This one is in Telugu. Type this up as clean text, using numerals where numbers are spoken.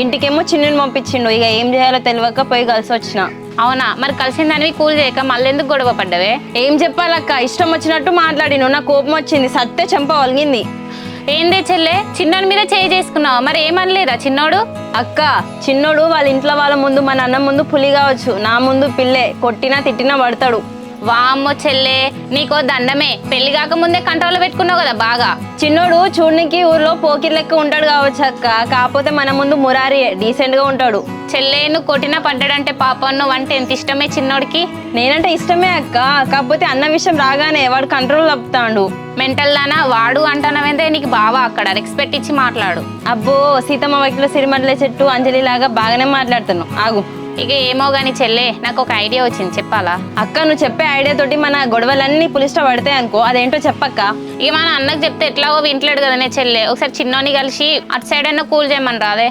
ఇంటికేమో చిన్నని పంపించిండు. ఇక ఏం చేయాలో తెలియక పోయి కలిసి వచ్చిన. అవునా, మరి కలిసిందానివి కూల్ చేయక మళ్ళీ ఎందుకు గొడవ పడ్డవే? ఏం చెప్పాలక్క, ఇష్టం వచ్చినట్టు మాట్లాడిను. నా కోపం వచ్చింది, సత్తే చెంప వలిగింది. ఏందే చెల్లె, చిన్నోడి మీద చేయి చేసుకున్నావు, మరి ఏమనలేదా చిన్నోడు? అక్క, చిన్నోడు వాళ్ళ ఇంట్లో వాళ్ళ ముందు మన అన్న ముందు పులి కావచ్చు, నా ముందు పిల్లే. కొట్టినా తిట్టినా పడతాడు. వామ్మో చెల్లె, నీకో దండమే. పెళ్లి కాకముందే కంట్రోల్ పెట్టుకున్నావు కదా బాగా. చిన్నోడు చూడనికి ఊర్లో పోకిర్ లెక్క ఉంటాడు కావచ్చు అక్క, కాకపోతే మన ముందు మురారి డీసెంట్ గా ఉంటాడు. చెల్లె, నువ్వు కొట్టినా పడ్డాడంటే పాపం, నువ్వు అంటే ఎంత ఇష్టమే చిన్నోడికి. నేనంటే ఇష్టమే అక్క, కాకపోతే అన్న విషయం రాగానే వాడు కంట్రోల్ తప్పుతాడు. మెంటల్ దానా వాడు అంటానవేందే, నీకు బావా అక్కడ రెస్పెక్ట్ ఇచ్చి మాట్లాడు. అబ్బో, సీతమ్మ వైపులో సిరిమడ్ల చెట్టు అంజలి లాగా బాగానే మాట్లాడుతున్నావు, ఆగు. ఇక ఏమో గాని చెల్లె, నాకు ఒక ఐడియా వచ్చింది, చెప్పాలా? అక్క, నువ్వు చెప్పే ఐడియా తోటి మన గొడవలన్నీ పులిస్టా పడతాయి అనుకో, అదేంటో చెప్పక్క. ఇక మన అన్నకు చెప్తే ఎట్లాగో వింటలేడు కదనే చెల్లె, ఒకసారి చిన్నోని కలిసి అటు సైడ్ అన్న కూల్ చేయమని రాదే.